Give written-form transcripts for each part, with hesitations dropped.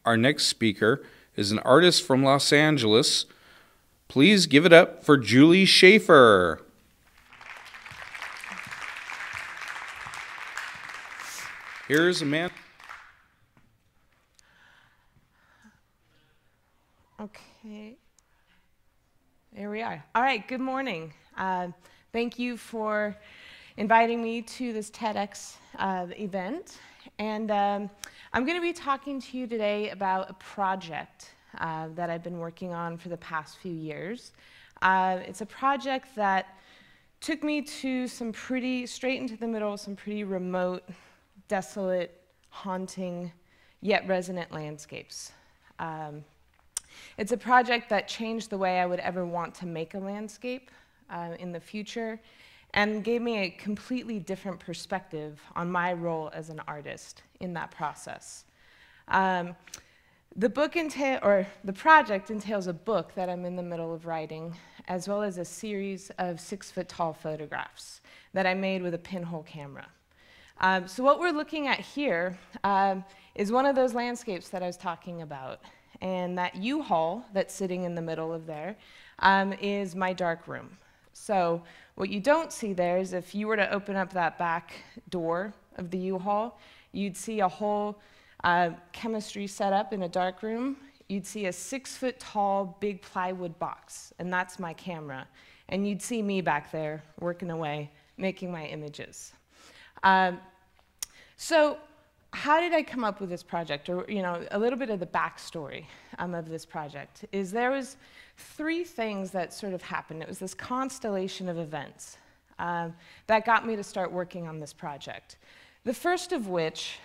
our next speaker is an artist from Los Angeles. Please give it up for Julie Shafer. Here's a man. Okay, there we are. All right, good morning. Thank you for inviting me to this TEDx event. And I'm going to be talking to you today about a project that I've been working on for the past few years. It's a project that took me to straight into the middle of some pretty remote, desolate, haunting, yet resonant landscapes. It's a project that changed the way I would ever want to make a landscape in the future, and gave me a completely different perspective on my role as an artist in that process. The project entails a book that I'm in the middle of writing, as well as a series of 6-foot-tall photographs that I made with a pinhole camera. So what we're looking at here is one of those landscapes that I was talking about. And that U-Haul that's sitting in the middle of there is my dark room. So what you don't see there is if you were to open up that back door of the U-Haul, you'd see a whole chemistry setup in a dark room. You'd see a 6-foot-tall big plywood box, and that's my camera. And you'd see me back there working away, making my images. So how did I come up with this project? Or, a little bit of the backstory of this project is there was 3 things that sort of happened. It was this constellation of events that got me to start working on this project. The first of which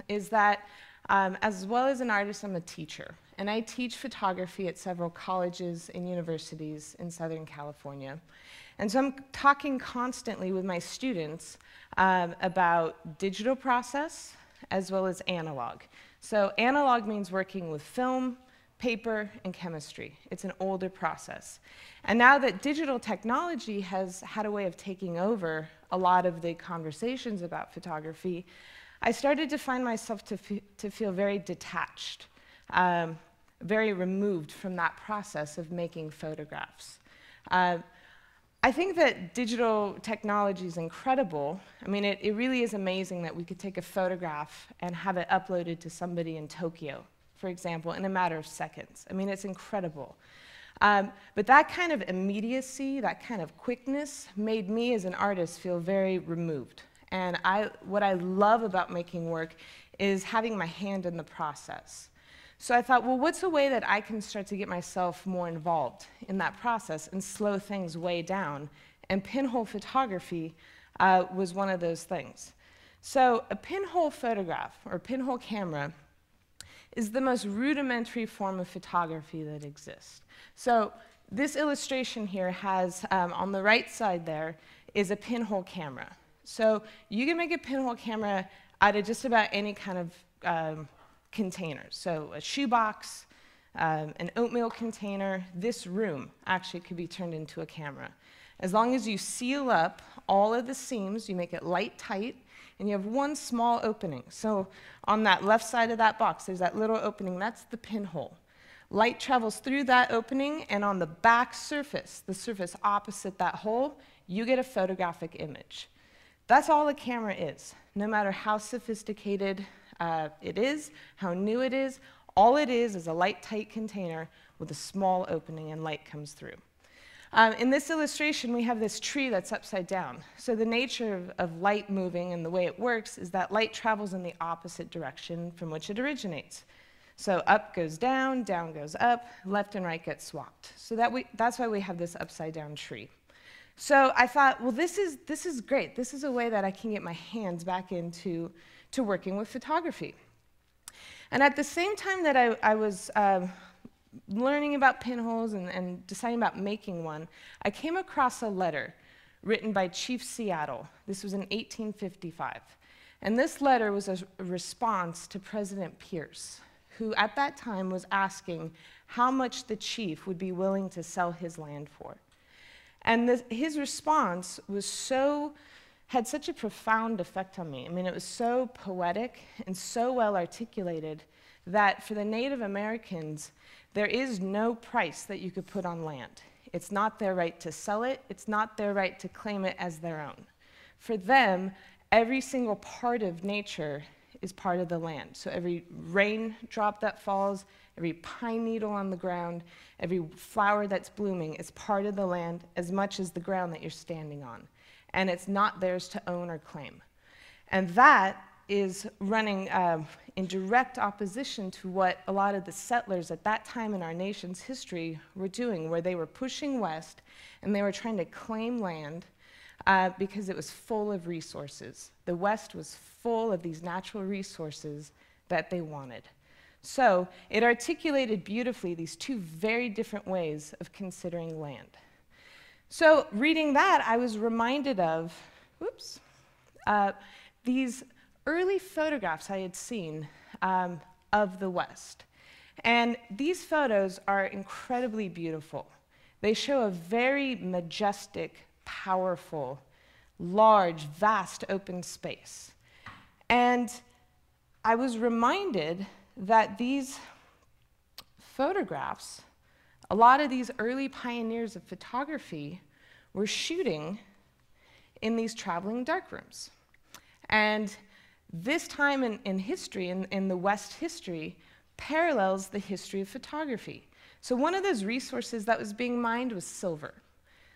is that as well as an artist, I'm a teacher. And I teach photography at several colleges and universities in Southern California. And so I'm talking constantly with my students about digital process as well as analog. So analog means working with film, paper, and chemistry. It's an older process. And now that digital technology has had a way of taking over a lot of the conversations about photography, I started to find myself to feel very detached, very removed from that process of making photographs. I think that digital technology is incredible. I mean, it really is amazing that we could take a photograph and have it uploaded to somebody in Tokyo, for example, in a matter of seconds. I mean, it's incredible. But that kind of immediacy, that kind of quickness, made me as an artist feel very removed. And what I love about making work is having my hand in the process. So I thought, well, what's a way that I can start to get myself more involved in that process and slow things way down? And pinhole photography was one of those things. So a pinhole photograph, or pinhole camera, is the most rudimentary form of photography that exists. So this illustration here has, on the right side there, is a pinhole camera. So you can make a pinhole camera out of just about any kind of containers. So a shoebox, an oatmeal container, this room actually could be turned into a camera. As long as you seal up all of the seams, you make it light tight, and you have one small opening. So on that left side of that box, there's that little opening, that's the pinhole. Light travels through that opening, and on the back surface, the surface opposite that hole, you get a photographic image. That's all a camera is, no matter how sophisticated it is, how new it is. All it is a light-tight container with a small opening and light comes through. In this illustration, we have this tree that's upside down. So the nature of light moving and the way it works is that light travels in the opposite direction from which it originates. So up goes down goes up, left and right get swapped. So that's why we have this upside-down tree. So I thought, well, this is great. This is a way that I can get my hands back into working with photography. And at the same time that I was learning about pinholes and deciding about making one, I came across a letter written by Chief Seattle. This was in 1855. And this letter was a response to President Pierce, who at that time was asking how much the chief would be willing to sell his land for. And his response was had such a profound effect on me. I mean, it was so poetic and so well articulated that for the Native Americans, there is no price that you could put on land. It's not their right to sell it. It's not their right to claim it as their own. For them, every single part of nature is part of the land. So every raindrop that falls, every pine needle on the ground, every flower that's blooming is part of the land as much as the ground that you're standing on. And it's not theirs to own or claim. And that is running in direct opposition to what a lot of the settlers at that time in our nation's history were doing, where they were pushing west and they were trying to claim land because it was full of resources. The West was full of these natural resources that they wanted. So it articulated beautifully these two very different ways of considering land. So reading that, I was reminded of, these early photographs I had seen of the West. And these photos are incredibly beautiful. They show a very majestic, powerful, large, vast open space. And I was reminded that these photographs, a lot of these early pioneers of photography were shooting in these traveling darkrooms. And this time in history, in the West history, parallels the history of photography. So one of those resources that was being mined was silver.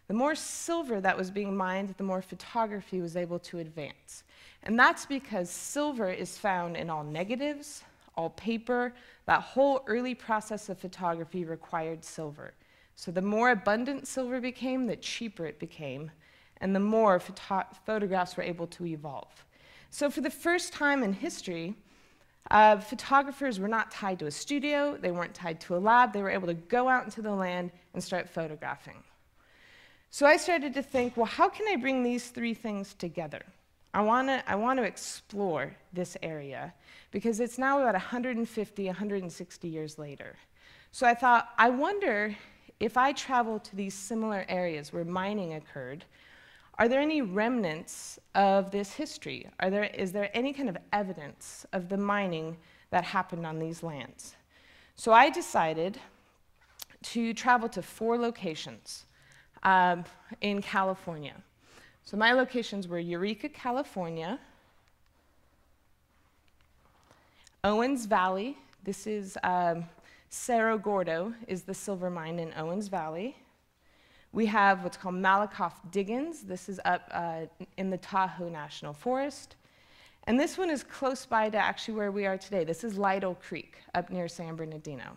The more silver that was being mined, the more photography was able to advance. And that's because silver is found in all negatives, all paper. That whole early process of photography required silver. So the more abundant silver became, the cheaper it became, and the more photographs were able to evolve. So for the first time in history, photographers were not tied to a studio, they weren't tied to a lab, they were able to go out into the land and start photographing. So I started to think, well, how can I bring these three things together? I want to explore this area because it's now about 150, 160 years later. So I thought, I wonder if I travel to these similar areas where mining occurred, are there any remnants of this history? Is there any kind of evidence of the mining that happened on these lands? So I decided to travel to 4 locations in California. So my locations were Eureka, California, Owens Valley. This is Cerro Gordo is the silver mine in Owens Valley. We have what's called Malakoff Diggins. This is up in the Tahoe National Forest. And this one is close by to actually where we are today. This is Lytle Creek up near San Bernardino.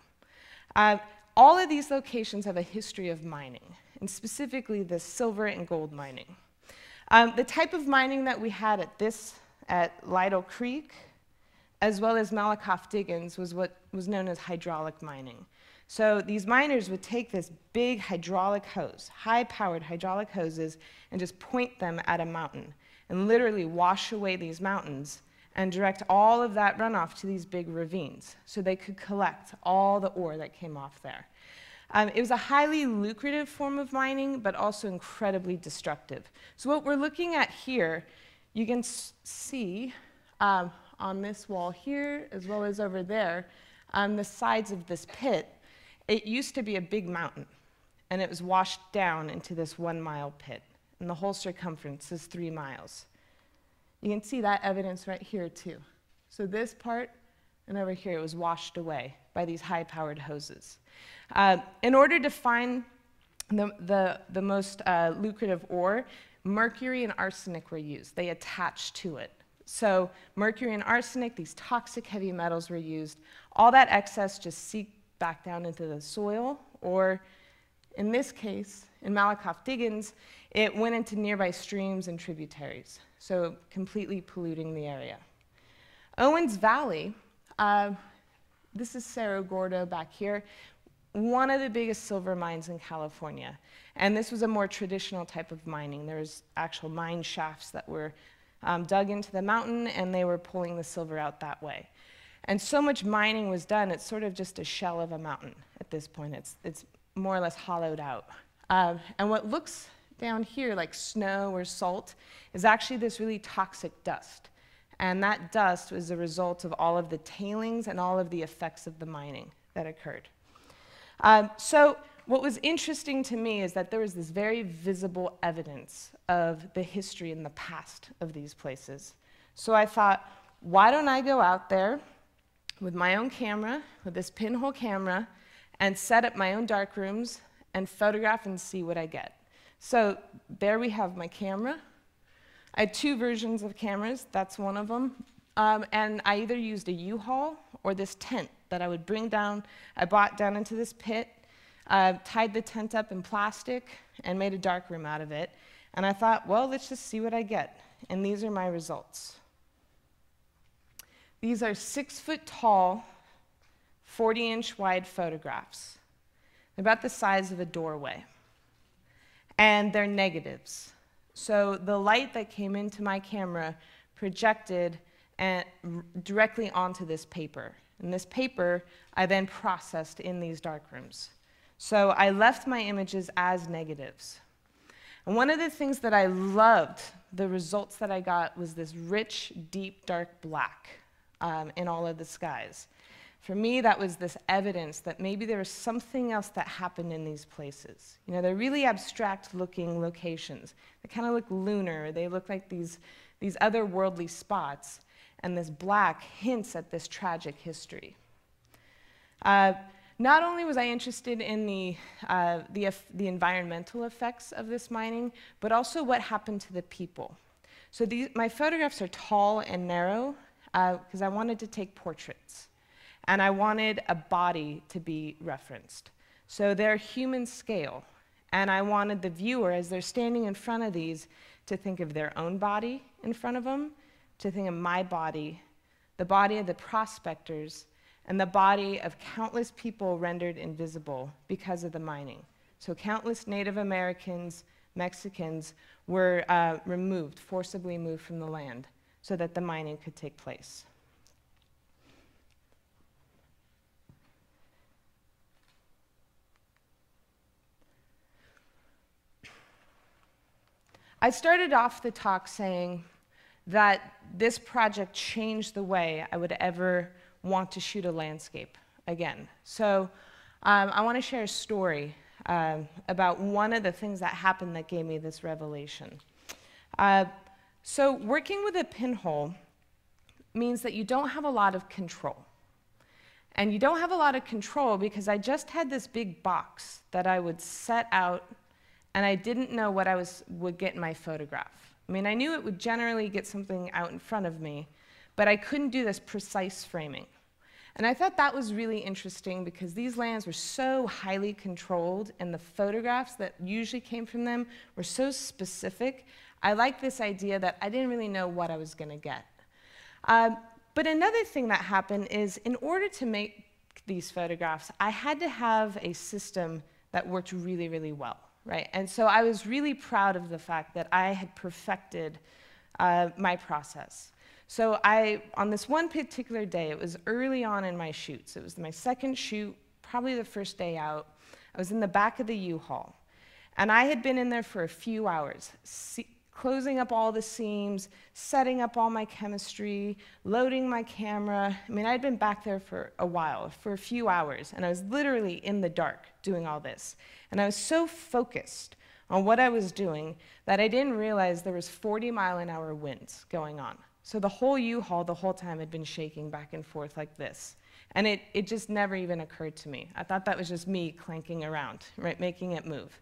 All of these locations have a history of mining, and specifically the silver and gold mining. The type of mining that we had at Lytle Creek, as well as Malakoff Diggins, was what was known as hydraulic mining. So these miners would take this big hydraulic hose, high-powered hydraulic hoses, and just point them at a mountain, and literally wash away these mountains and direct all of that runoff to these big ravines, so they could collect all the ore that came off there. It was a highly lucrative form of mining, but also incredibly destructive. So what we're looking at here, you can see on this wall here, as well as over there, on the sides of this pit, it used to be a big mountain, and it was washed down into this 1-mile pit, and the whole circumference is 3 miles. You can see that evidence right here, too. So this part and over here, it was washed away by these high-powered hoses. In order to find the most lucrative ore, mercury and arsenic were used. They attached to it. So mercury and arsenic, these toxic heavy metals were used. All that excess just seeped back down into the soil, or in this case, in Malakoff Diggins, it went into nearby streams and tributaries, so completely polluting the area. Owens Valley, this is Cerro Gordo back here, one of the biggest silver mines in California. And this was a more traditional type of mining. There was actual mine shafts that were dug into the mountain, and they were pulling the silver out that way. And so much mining was done, it's sort of just a shell of a mountain at this point. It's more or less hollowed out. And what looks down here like snow or salt is actually this really toxic dust. And that dust was a result of all of the tailings and all of the effects of the mining that occurred. So what was interesting to me is that there was this very visible evidence of the history and the past of these places. So I thought, why don't I go out there with my own camera, with this pinhole camera, and set up my own dark rooms and photograph and see what I get. So there we have my camera. I had two versions of cameras, that's one of them. And I either used a U-Haul or this tent that I would bring down. I brought down into this pit, tied the tent up in plastic, and made a dark room out of it. And I thought, well, let's just see what I get. And these are my results. These are 6-foot-tall, 40-inch wide photographs. They're about the size of a doorway. And they're negatives. So the light that came into my camera projected directly onto this paper. And this paper I then processed in these darkrooms. So I left my images as negatives. And one of the things that I loved, the results that I got, was this rich, deep, dark black in all of the skies. For me, that was this evidence that maybe there was something else that happened in these places. You know, they're really abstract-looking locations. They kind of look lunar. They look like these otherworldly spots. And this black hints at this tragic history. Not only was I interested in the environmental effects of this mining, but also what happened to the people. So my photographs are tall and narrow because I wanted to take portraits. And I wanted a body to be referenced. So they're human scale. And I wanted the viewer, as they're standing in front of these, to think of their own body in front of them, to think of my body, the body of the prospectors, and the body of countless people rendered invisible because of the mining. So countless Native Americans, Mexicans were removed, forcibly moved from the land so that the mining could take place. I started off the talk saying that this project changed the way I would ever want to shoot a landscape again. So I want to share a story about one of the things that happened that gave me this revelation. So working with a pinhole means that you don't have a lot of control. And you don't have a lot of control because I just had this big box that I would set out, and I didn't know what I would get in my photograph. I mean, I knew it would generally get something out in front of me, but I couldn't do this precise framing. And I thought that was really interesting because these lands were so highly controlled, and the photographs that usually came from them were so specific. I liked this idea that I didn't really know what I was going to get. But another thing that happened is, in order to make these photographs, I had to have a system that worked really, really well. Right? And so I was really proud of the fact that I had perfected my process. So on this one particular day, it was early on in my shoots. It was my second shoot, probably the first day out. I was in the back of the U-Haul. And I had been in there for a few hours, closing up all the seams, setting up all my chemistry, loading my camera. I mean, I'd been back there for a while, for a few hours, and I was literally in the dark doing all this. And I was so focused on what I was doing that I didn't realize there was 40-mile-an-hour winds going on. So the whole U-Haul the whole time had been shaking back and forth like this. And it just never even occurred to me. I thought that was just me clanking around, right, making it move.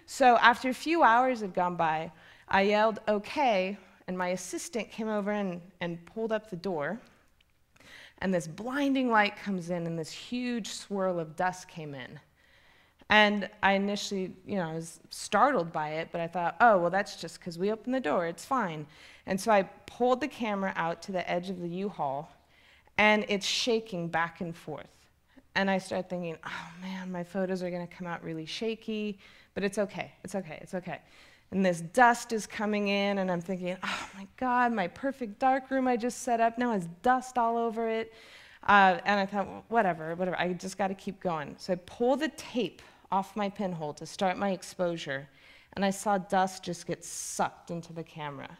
So after a few hours had gone by, I yelled, "Okay," and my assistant came over and pulled up the door. And this blinding light comes in, and this huge swirl of dust came in. And I initially, I was startled by it, but I thought, oh, well, that's just because we opened the door. It's fine. And so I pulled the camera out to the edge of the U-Haul, and it's shaking back and forth. And I started thinking, oh, man, my photos are going to come out really shaky, but it's okay. It's okay. It's okay. And this dust is coming in, and I'm thinking, oh, my God, my perfect darkroom I just set up now has dust all over it. And I thought, well, whatever, I just got to keep going. So I pulled the tape off my pinhole to start my exposure, and I saw dust just get sucked into the camera.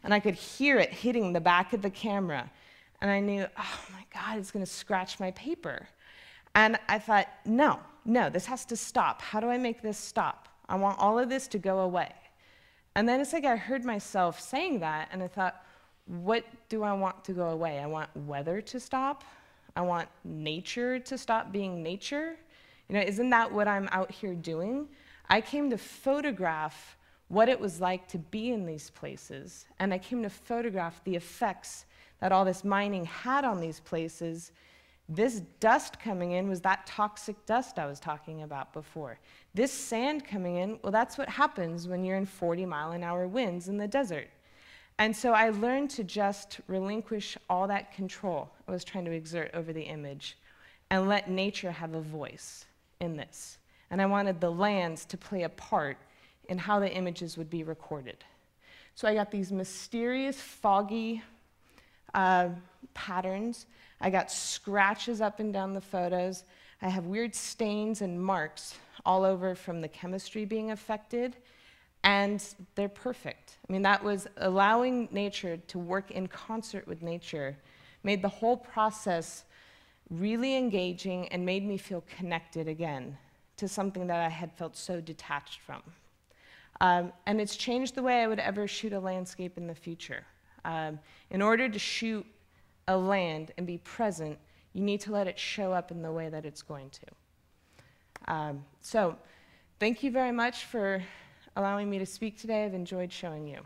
and I could hear it hitting the back of the camera. And I knew, oh my God, it's going to scratch my paper. And I thought, no, this has to stop. How do I make this stop? I want all of this to go away. And then it's like I heard myself saying that, and I thought, what do I want to go away? I want weather to stop. I want nature to stop being nature. You know, isn't that what I'm out here doing? I came to photograph what it was like to be in these places, and I came to photograph the effects that all this mining had on these places. This dust coming in was that toxic dust I was talking about before. This sand coming in, well, that's what happens when you're in 40-mile-an-hour winds in the desert. And so I learned to just relinquish all that control I was trying to exert over the image and let nature have a voice in this. And I wanted the lands to play a part in how the images would be recorded. So I got these mysterious, foggy patterns. I got scratches up and down the photos. I have weird stains and marks all over from the chemistry being affected, and they're perfect. I mean, that was allowing nature to work in concert with nature, made the whole process really engaging and made me feel connected again to something that I had felt so detached from. And it's changed the way I would ever shoot a landscape in the future. In order to shoot a land and be present, you need to let it show up in the way that it's going to. So thank you very much for allowing me to speak today. I've enjoyed showing you.